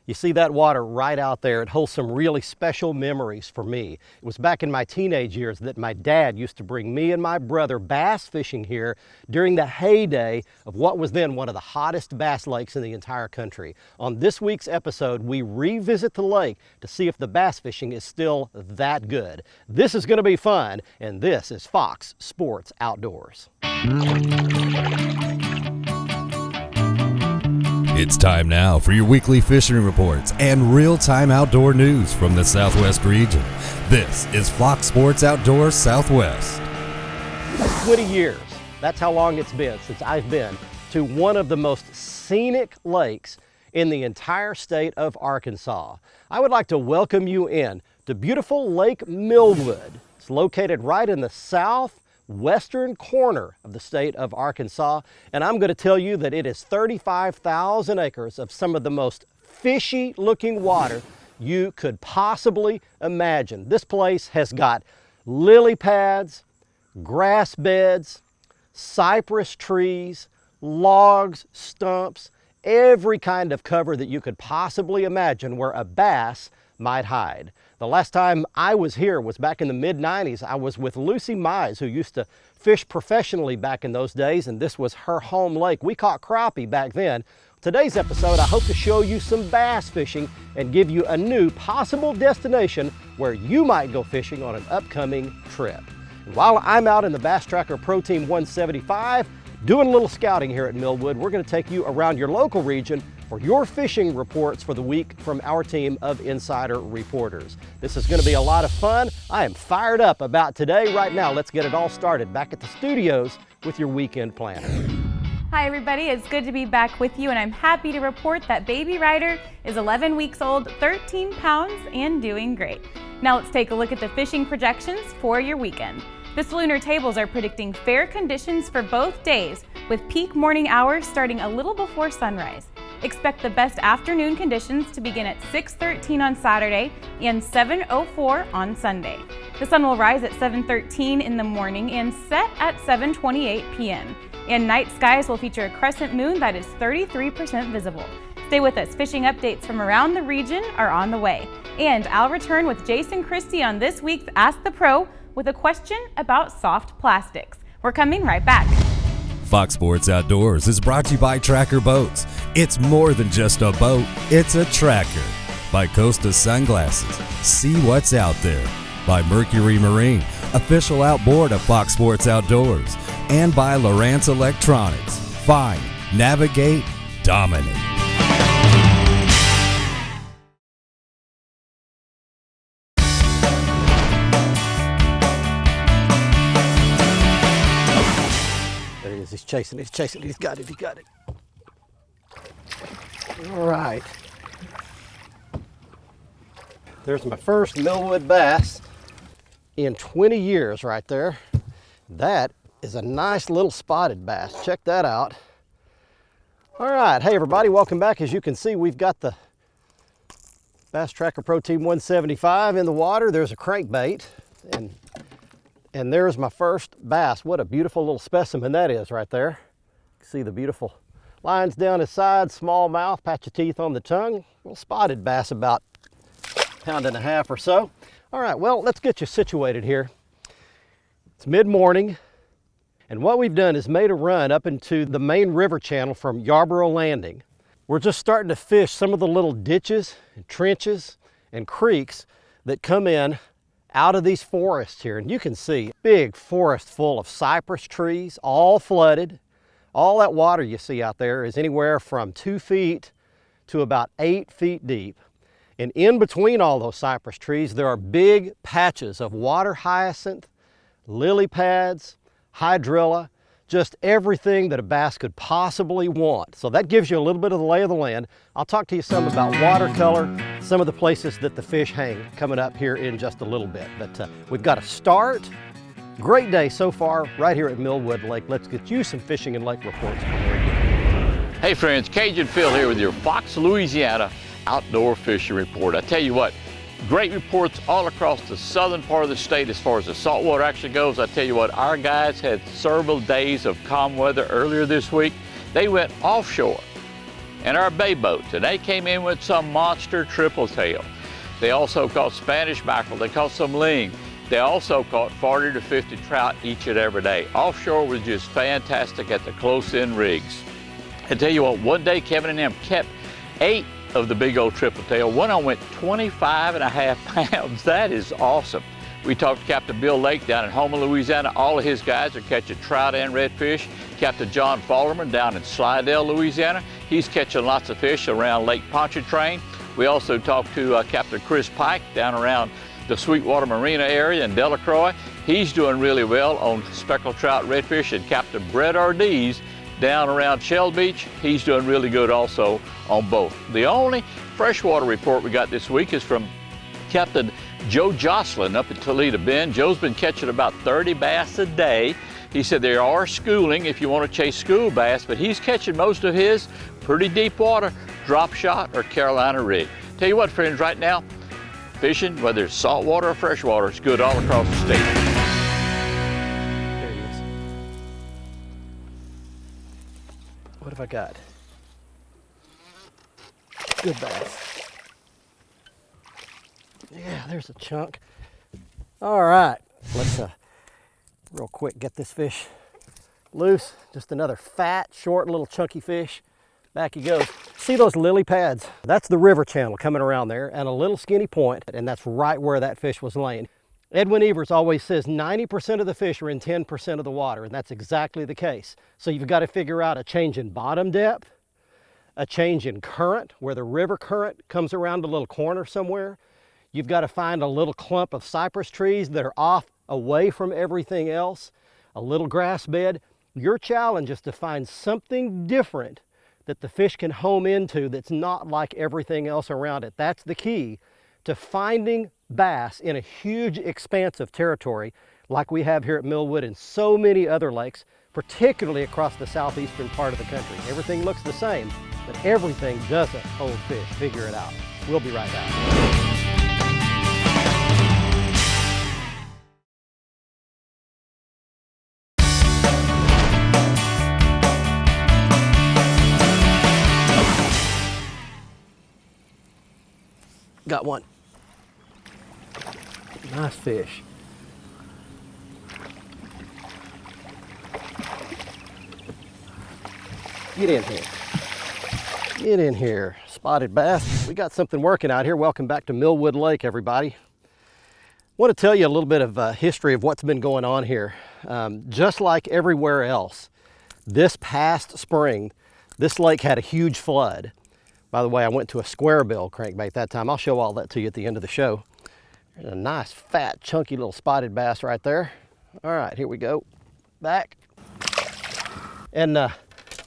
You see that water right out there, it holds some really special memories for me. It was back in my teenage years that my dad used to bring me and my brother bass fishing here during the heyday of what was then one of the hottest bass lakes in the entire country. On this week's episode, we revisit the lake to see if the bass fishing is still that good. This is gonna be fun, and this is Fox Sports Outdoors. It's time now for your weekly fishing reports and real-time outdoor news from the Southwest region. This is Fox Sports Outdoors Southwest. 20 years, that's how long it's been since I've been to one of the most scenic lakes in the entire state of Arkansas. I would like to welcome you in to beautiful Lake Millwood. It's located right in the southwestern corner of the state of Arkansas, and I'm going to tell you that it is 35,000 acres of some of the most fishy looking water you could possibly imagine. This place has got lily pads, grass beds, cypress trees, logs, stumps, every kind of cover that you could possibly imagine where a bass might hide. The last time I was here was back in the mid-90s. I was with Lucy Mize, who used to fish professionally back in those days, and this was her home lake. We caught crappie back then. Today's episode, I hope to show you some bass fishing and give you a new possible destination where you might go fishing on an upcoming trip. And while I'm out in the Bass Tracker Pro Team 175, doing a little scouting here at Millwood, we're going to take you around your local region for your fishing reports for the week from our team of insider reporters. This is going to be a lot of fun. I am fired up about today. Right now, let's get it all started back at the studios with your weekend planner. Hi everybody, it's good to be back with you, and I'm happy to report that baby Ryder is 11 weeks old, 13 pounds, and doing great. Now let's take a look at the fishing projections for your weekend. The lunar tables are predicting fair conditions for both days, with peak morning hours starting a little before sunrise. Expect the best afternoon conditions to begin at 6:13 on Saturday and 7:04 on Sunday. The sun will rise at 7:13 in the morning and set at 7:28 p.m. And night skies will feature a crescent moon that is 33% visible. Stay with us. Fishing updates from around the region are on the way. And I'll return with Jason Christie on this week's Ask the Pro with a question about soft plastics. We're coming right back. Fox Sports Outdoors is brought to you by Tracker Boats. It's more than just a boat, it's a tracker. By Costa Sunglasses, see what's out there. By Mercury Marine, official outboard of Fox Sports Outdoors. And by Aransas Electronics, find, navigate, dominate. He's chasing it, he's got it. All right. There's my first Millwood bass in 20 years right there. That is a nice little spotted bass. Check that out. All right, hey everybody, welcome back. As you can see, we've got the Bass Tracker Pro Team 175 in the water. There's a crankbait, and there's my first bass. What a beautiful little specimen that is right there. See the beautiful lines down his side, small mouth, patch of teeth on the tongue. Little spotted bass, about a pound and a half or so. All right, well, let's get you situated here. It's mid-morning, and what we've done is made a run up into the main river channel from Yarborough Landing. We're just starting to fish some of the little ditches and trenches and creeks that come in out of these forests here. And you can see big forest full of cypress trees, all flooded. All that water you see out there is anywhere from 2 feet to about 8 feet deep. And in between all those cypress trees, there are big patches of water hyacinth, lily pads, hydrilla, just everything that a bass could possibly want. So that gives you a little bit of the lay of the land. I'll talk to you some about watercolor, some of the places that the fish hang coming up here in just a little bit. But we've got a start. Great day so far right here at Millwood Lake. Let's get you some fishing and lake reports. Hey friends, Cajun Phil here with your Fox Louisiana Outdoor Fishing Report. I tell you what, great reports all across the southern part of the state as far as the saltwater actually goes. I tell you what, our guys had several days of calm weather earlier this week. They went offshore and our bay boats, and they came in with some monster triple tail. They also caught Spanish mackerel, they caught some ling. They also caught 40 to 50 trout each and every day. Offshore was just fantastic at the close-in rigs. I tell you what, one day Kevin and them kept 8 of the big old triple tail. One of them went 25.5 pounds. That is awesome. We talked to Captain Bill Lake down in Houma, Louisiana. All of his guys are catching trout and redfish. Captain John Fallerman down in Slidell, Louisiana. He's catching lots of fish around Lake Pontchartrain. We also talked to Captain Chris Pike down around the Sweetwater Marina area in Delacroix. He's doing really well on speckled trout, redfish, and Captain Brett Ardees down around Shell Beach. He's doing really good also on both. The only freshwater report we got this week is from Captain Joe Jocelyn up at Toledo Bend. Joe's been catching about 30 bass a day. He said there are schooling if you want to chase school bass, but he's catching most of his pretty deep water, drop shot or Carolina rig. Tell you what, friends, right now, fishing, whether it's saltwater or freshwater, it's good all across the state. There he is. What have I got? Good bass. Yeah, there's a chunk. All right, let's real quick get this fish loose. Just another fat, short, little chunky fish. Back he goes. See those lily pads? That's the river channel coming around there and a little skinny point, and that's right where that fish was laying. Edwin Evers always says 90% of the fish are in 10% of the water, and that's exactly the case. So you've got to figure out a change in bottom depth, a change in current, where the river current comes around a little corner somewhere. You've got to find a little clump of cypress trees that are off away from everything else, a little grass bed. Your challenge is to find something different that the fish can home into that's not like everything else around it. That's the key to finding bass in a huge expanse of territory like we have here at Millwood and so many other lakes, particularly across the southeastern part of the country. Everything looks the same, but everything doesn't hold fish. Figure it out. We'll be right back. Got one. Nice fish. Get in here. Get in here. Spotted bass. We got something working out here. Welcome back to Millwood Lake, everybody. I want to tell you a little bit of history of what's been going on here. Just like everywhere else, this past spring, this lake had a huge flood. By the way, I went to a square bill crankbait that time. I'll show all that to you at the end of the show. There's a nice, fat, chunky little spotted bass right there. All right, here we go. Back. And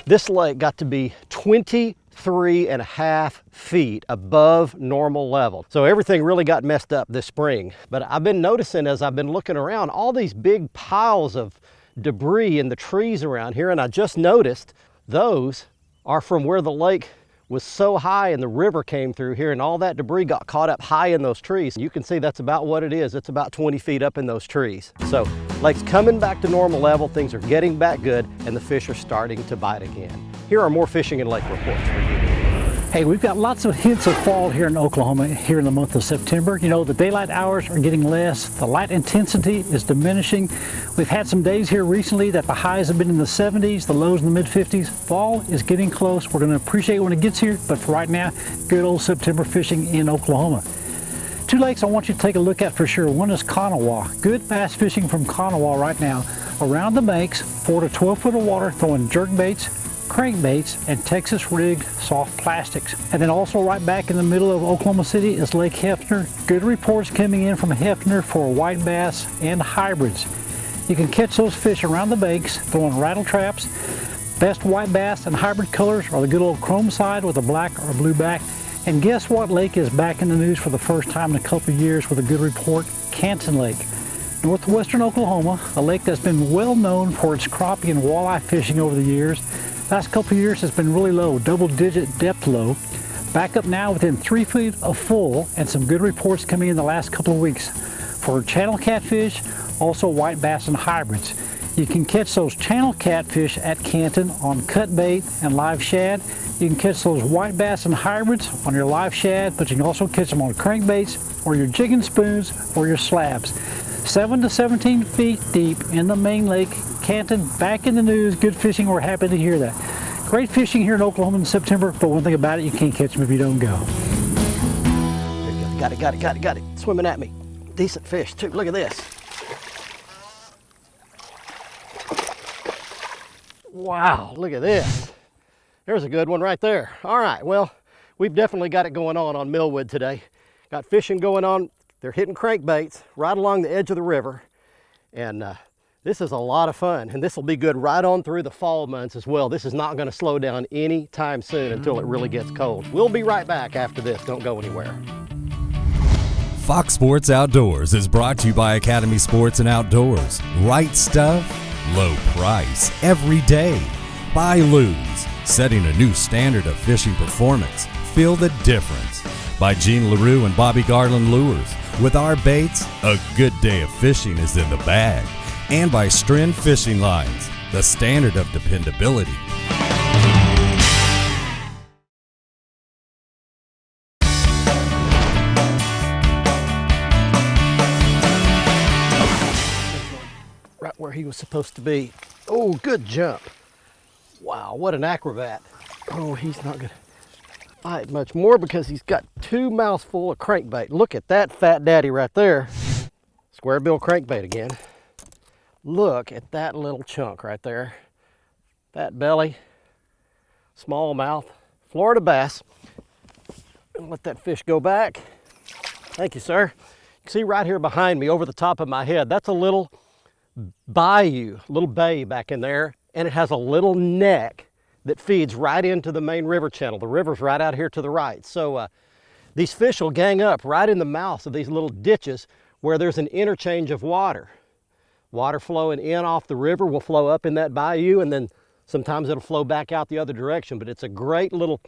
this lake got to be 23.5 feet above normal level. So everything really got messed up this spring. But I've been noticing as I've been looking around, all these big piles of debris in the trees around here. And I just noticed those are from where the lake was so high and the river came through here and all that debris got caught up high in those trees. You can see that's about what it is. It's about 20 feet up in those trees. So lake's coming back to normal level, things are getting back good, and the fish are starting to bite again. Here are more fishing and lake reports for you. Hey, we've got lots of hints of fall here in Oklahoma here in the month of September. You know, the daylight hours are getting less, the light intensity is diminishing. We've had some days here recently that the highs have been in the 70s, the lows in the mid-50s. Fall is getting close. We're going to appreciate it when it gets here, but for right now, good old September fishing in Oklahoma. Two lakes I want you to take a look at for sure. One is Kanawha. Good bass fishing from Kanawha right now. Around the banks, 4 to 12 foot of water, throwing jerk baits, crankbaits, and Texas rigged soft plastics. And then also right back in the middle of Oklahoma City is Lake Hefner. Good reports coming in from Hefner for white bass and hybrids. You can catch those fish around the banks throwing rattle traps. Best white bass and hybrid colors are the good old chrome side with a black or blue back. And guess what lake is back in the news for the first time in a couple of years with a good report? Canton Lake. Northwestern Oklahoma, a lake that's been well known for its crappie and walleye fishing over the years. Last couple of years has been really low, double-digit depth low. Back up now within 3 feet of full, and some good reports coming in the last couple of weeks for channel catfish, also white bass and hybrids. You can catch those channel catfish at Canton on cut bait and live shad. You can catch those white bass and hybrids on your live shad, but you can also catch them on crankbaits or your jigging spoons or your slabs. 7 to 17 feet deep in the main lake. Canton back in the news. Good fishing. We're happy to hear that. Great fishing here in Oklahoma in September, but one thing about it, you can't catch them if you don't go. Got it. Swimming at me. Decent fish too. Look at this. Wow, look at this. There's a good one right there. All right, well, we've definitely got it going on Millwood today. Got fishing going on. They're hitting crankbaits right along the edge of the river. And this is a lot of fun. And this will be good right on through the fall months as well. This is not going to slow down anytime soon until it really gets cold. We'll be right back after this. Don't go anywhere. Fox Sports Outdoors is brought to you by Academy Sports and Outdoors. Right stuff, low price, every day. Buy Lose, setting a new standard of fishing performance. Feel the difference. By Gene LaRue and Bobby Garland Lures. With our baits, a good day of fishing is in the bag. And by Stren Fishing Lines, the standard of dependability. Right where he was supposed to be. Oh, good jump. Wow, what an acrobat. Oh, he's not gonna bite much more because he's got 2 mouthfuls of crankbait. Look at that fat daddy right there. Square bill crankbait again. Look at that little chunk right there. Fat belly, small mouth, Florida bass. And let that fish go back. Thank you, sir. You can see right here behind me over the top of my head, that's a little bayou, little bay back in there, and it has a little neck that feeds right into the main river channel. The river's right out here to the right. So these fish will gang up right in the mouths of these little ditches where there's an interchange of water. Water flowing in off the river will flow up in that bayou, and then sometimes it'll flow back out the other direction, but it's a great little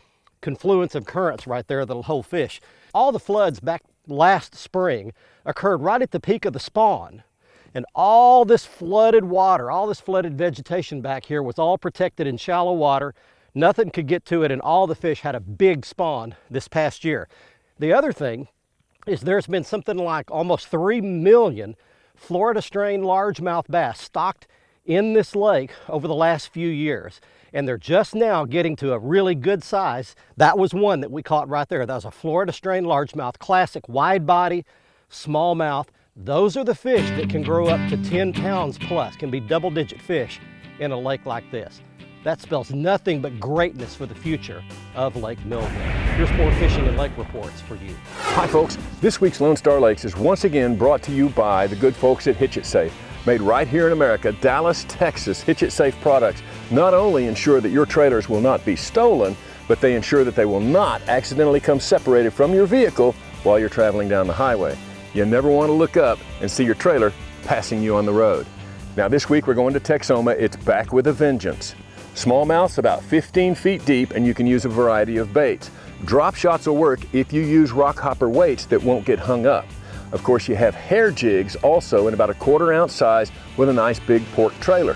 confluence of currents right there that'll hold fish. All the floods back last spring occurred right at the peak of the spawn. And all this flooded water, all this flooded vegetation back here was all protected in shallow water. Nothing could get to it, and all the fish had a big spawn this past year. The other thing is there's been something like almost 3 million Florida strain largemouth bass stocked in this lake over the last few years. And they're just now getting to a really good size. That was one that we caught right there. That was a Florida strain largemouth, classic wide body, smallmouth. Those are the fish that can grow up to 10 pounds plus, can be double-digit fish in a lake like this. That spells nothing but greatness for the future of Lake Millwood. Here's more fishing and lake reports for you. Hi folks, this week's Lone Star Lakes is once again brought to you by the good folks at Hitch It Safe. Made right here in America, Dallas, Texas, Hitch It Safe products not only ensure that your trailers will not be stolen, but they ensure that they will not accidentally come separated from your vehicle while you're traveling down the highway. You never want to look up and see your trailer passing you on the road. Now this week we're going to Texoma. It's back with a vengeance. Smallmouth's about 15 feet deep, and you can use a variety of baits. Drop shots will work if you use rock hopper weights that won't get hung up. Of course, you have hair jigs also in about a 1/4 ounce size with a nice big pork trailer.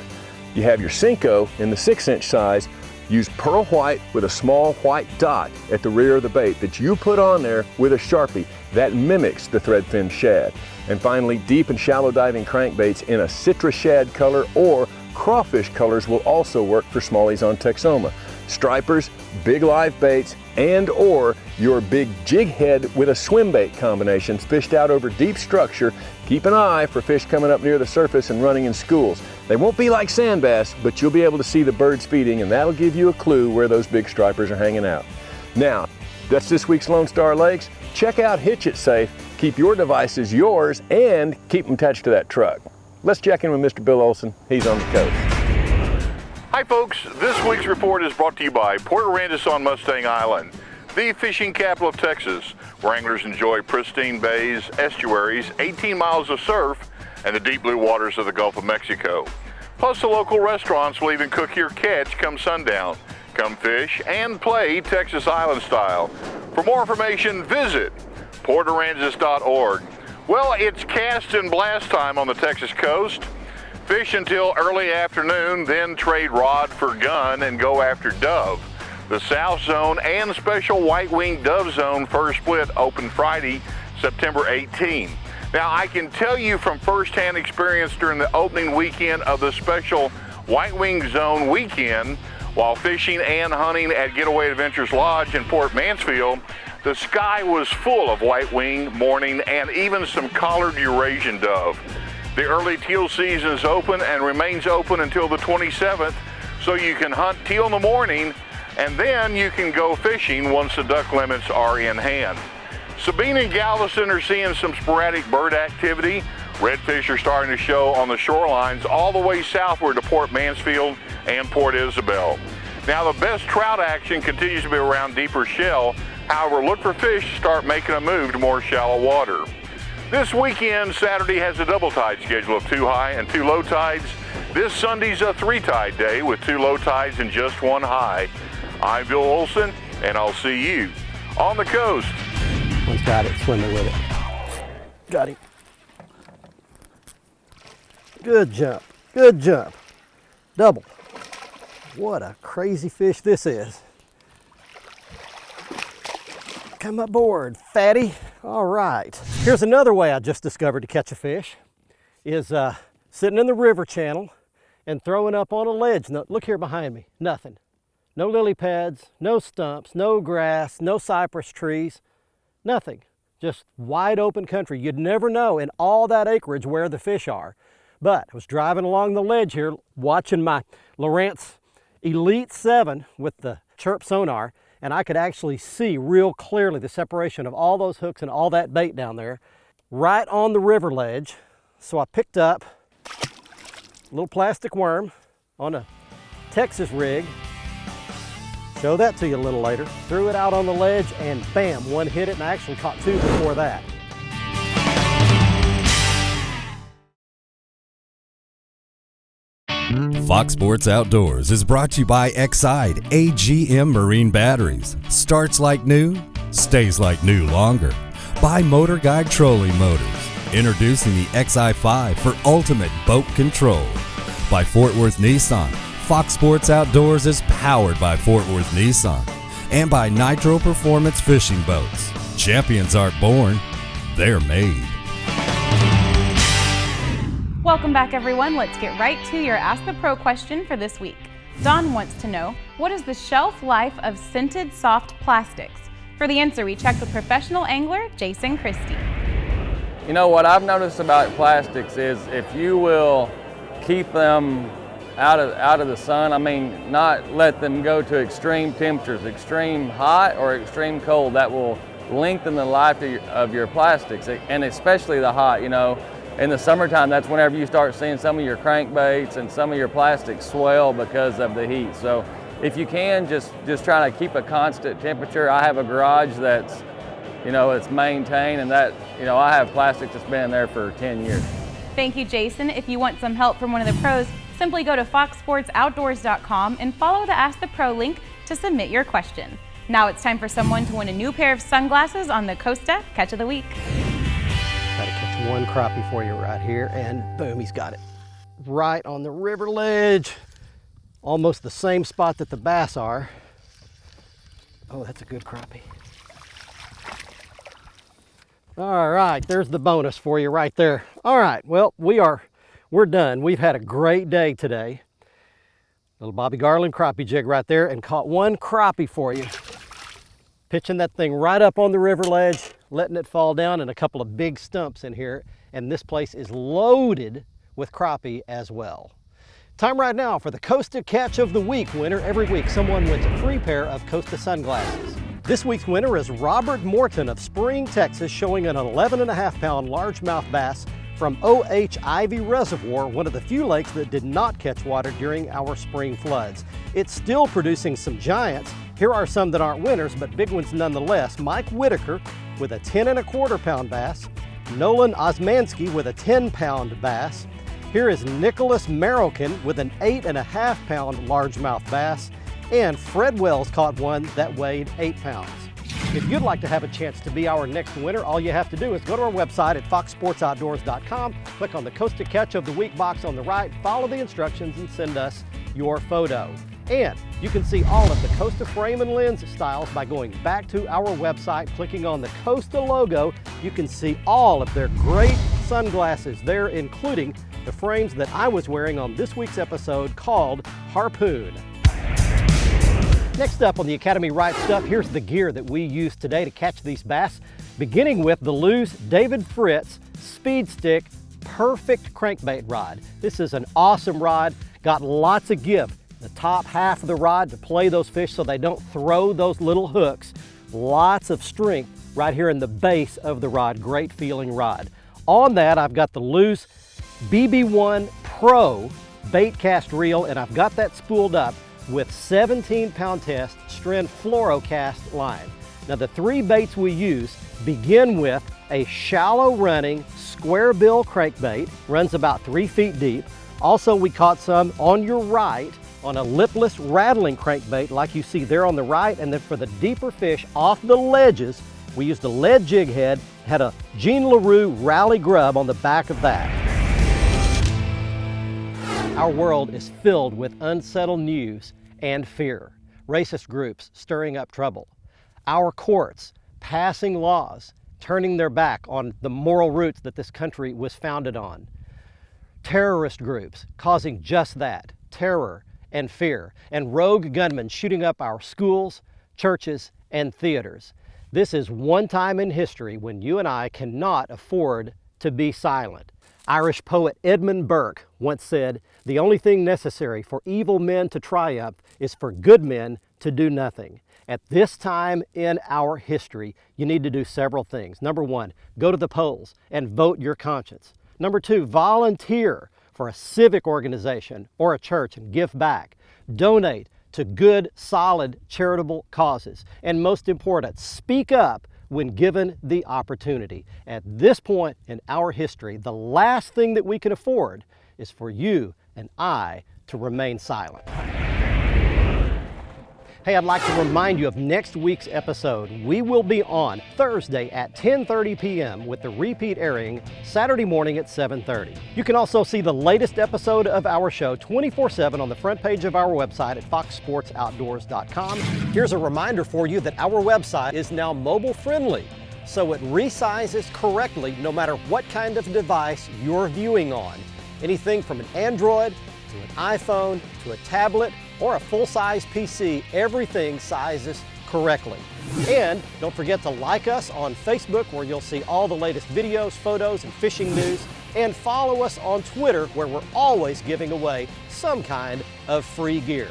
You have your Cinco in the 6-inch size. Use pearl white with a small white dot at the rear of the bait that you put on there with a Sharpie. That mimics the threadfin shad. And finally, deep and shallow diving crankbaits in a citrus shad color or crawfish colors will also work for smallies on Texoma. Stripers, big live baits, and or your big jig head with a swim bait combinations fished out over deep structure. Keep an eye for fish coming up near the surface and running in schools. They won't be like sand bass, but you'll be able to see the birds feeding, and that'll give you a clue where those big stripers are hanging out. Now, that's this week's Lone Star Lakes. Check out Hitch It Safe. Keep your devices yours and keep them attached to that truck. Let's check in with Mr. Bill Olson. He's on the coast. Hi folks, this week's report is brought to you by Port Aransas on Mustang Island, the fishing capital of Texas, where anglers enjoy pristine bays, estuaries, 18 miles of surf, and the deep blue waters of the Gulf of Mexico. Plus the local restaurants will even cook your catch come sundown. Come fish and play Texas Island style. For more information, visit portaransas.org. Well, it's cast and blast time on the Texas coast. Fish until early afternoon, then trade rod for gun and go after dove. The South Zone and Special White-Winged Dove Zone first split open Friday, September 18. Now, I can tell you from firsthand experience during the opening weekend of the Special White-Winged Zone weekend, while fishing and hunting at Getaway Adventures Lodge in Port Mansfield, the sky was full of white-winged, mourning, and even some collared Eurasian dove. The early teal season is open and remains open until the 27th, so you can hunt teal in the morning, and then you can go fishing once the duck limits are in hand. Sabine and Galveston are seeing some sporadic bird activity. Redfish are starting to show on the shorelines all the way southward to Port Mansfield and Port Isabel. Now, the best trout action continues to be around deeper shell. However, look for fish to start making a move to more shallow water. This weekend, Saturday has a double tide schedule of 2 high and 2 low tides. This Sunday's a 3 tide day with 2 low tides and just 1 high. I'm Bill Olson, and I'll see you on the coast. One's got it, swimming with it. Got him. Good jump, good jump. Double. What a crazy fish this is. Come aboard, fatty. All right. Here's another way I just discovered to catch a fish, is sitting in the river channel and throwing up on a ledge. Now, look here behind me, nothing. No lily pads, no stumps, no grass, no cypress trees, nothing. Just wide open country. You'd never know in all that acreage where the fish are. But I was driving along the ledge here, watching my Aransas Elite 7 with the chirp sonar, and I could actually see real clearly the separation of all those hooks and all that bait down there, right on the river ledge. So I picked up a little plastic worm on a Texas rig, show that to you a little later, threw it out on the ledge, and bam, one hit it, and I actually caught 2 before that. Fox Sports Outdoors is brought to you by Exide AGM Marine Batteries. Starts like new, stays like new longer. By Motor Guide Trolling Motors. Introducing the XI5 for ultimate boat control. By Fort Worth Nissan. Fox Sports Outdoors is powered by Fort Worth Nissan. And by Nitro Performance Fishing Boats. Champions aren't born, they're made. Welcome back, everyone. Let's get right to your Ask the Pro question for this week. Don wants to know, what is the shelf life of scented soft plastics? For the answer, we checked with professional angler Jason Christie. You know, what I've noticed about plastics is if you will keep them out of the sun, I mean, not let them go to extreme temperatures, extreme hot or extreme cold, that will lengthen the life of your plastics, and especially the hot, you know. In the summertime, that's whenever you start seeing some of your crankbaits and some of your plastics swell because of the heat. So if you can, just try to keep a constant temperature. I have a garage that's, you know, it's maintained, and that, you know, I have plastic that's been in there for 10 years. Thank you, Jason. If you want some help from one of the pros, simply go to foxsportsoutdoors.com and follow the Ask the Pro link to submit your question. Now it's time for someone to win a new pair of sunglasses on the Costa Catch of the Week. Gotta catch one crappie for you right here, and boom, he's got it. Right on the river ledge. Almost the same spot that the bass are. Oh, that's a good crappie. All right, there's the bonus for you right there. All right, well, we're done. We've had a great day today. Little Bobby Garland crappie jig right there, and caught one crappie for you. Pitching that thing right up on the river ledge, letting it fall down, and a couple of big stumps in here. And this place is loaded with crappie as well. Time right now for the Costa Catch of the Week winner. Every week, someone wins a free pair of Costa sunglasses. This week's winner is Robert Morton of Spring, Texas, showing an 11.5-pound largemouth bass from O.H. Ivy Reservoir, one of the few lakes that did not catch water during our spring floods. It's still producing some giants. Here are some that aren't winners, but big ones nonetheless. Mike Whitaker with a 10.25-pound bass. Nolan Osmansky with a 10-pound bass. Here is Nicholas Marroquin with an 8.5-pound largemouth bass. And Fred Wells caught one that weighed 8 pounds. If you'd like to have a chance to be our next winner, all you have to do is go to our website at foxsportsoutdoors.com, click on the Costa Catch of the Week box on the right, follow the instructions, and send us your photo. And you can see all of the Costa frame and lens styles by going back to our website, clicking on the Costa logo. You can see all of their great sunglasses there, including the frames that I was wearing on this week's episode called Harpoon. Next up on the Academy Right Stuff, here's the gear that we use today to catch these bass, beginning with the Lew's David Fritz Speed Stick Perfect Crankbait Rod. This is an awesome rod, got lots of give. The top half of the rod to play those fish so they don't throw those little hooks. Lots of strength right here in the base of the rod, great feeling rod. On that, I've got the Lew's BB1 Pro bait cast reel, and I've got that spooled up with 17-pound test Stren fluorocast line. Now the three baits we use begin with a shallow running square bill crankbait, runs about 3 feet deep. Also, we caught some on your right on a lipless rattling crankbait like you see there on the right, and then for the deeper fish off the ledges, we used a lead jig head, had a Jean LaRue rally grub on the back of that. Our world is filled with unsettled news and fear. Racist groups stirring up trouble. Our courts passing laws, turning their back on the moral roots that this country was founded on. Terrorist groups causing just that, terror and fear. And rogue gunmen shooting up our schools, churches, and theaters. This is one time in history when you and I cannot afford to be silent. Irish poet Edmund Burke once said, "The only thing necessary for evil men to triumph is for good men to do nothing." At this time in our history, you need to do several things. Number one, go to the polls and vote your conscience. Number two, volunteer for a civic organization or a church and give back. Donate to good, solid, charitable causes. And most important, speak up when given the opportunity. At this point in our history, the last thing that we can afford is for you and I to remain silent. Hey, I'd like to remind you of next week's episode. We will be on Thursday at 10:30 p.m. with the repeat airing Saturday morning at 7:30. You can also see the latest episode of our show 24/7 on the front page of our website at foxsportsoutdoors.com. Here's a reminder for you that our website is now mobile friendly, so it resizes correctly no matter what kind of device you're viewing on. Anything from an Android to an iPhone to a tablet or a full-size PC, everything sizes correctly. And don't forget to like us on Facebook, where you'll see all the latest videos, photos, and fishing news. And follow us on Twitter, where we're always giving away some kind of free gear.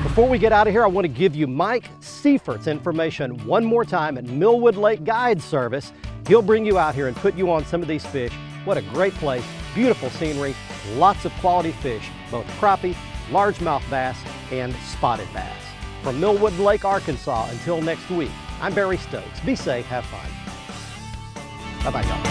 Before we get out of here, I want to give you Mike Seifert's information one more time at Millwood Lake Guide Service. He'll bring you out here and put you on some of these fish. What a great place, beautiful scenery, lots of quality fish, both crappie, largemouth bass, and spotted bass. From Millwood Lake, Arkansas, until next week, I'm Barry Stokes. Be safe, have fun. Bye-bye, y'all.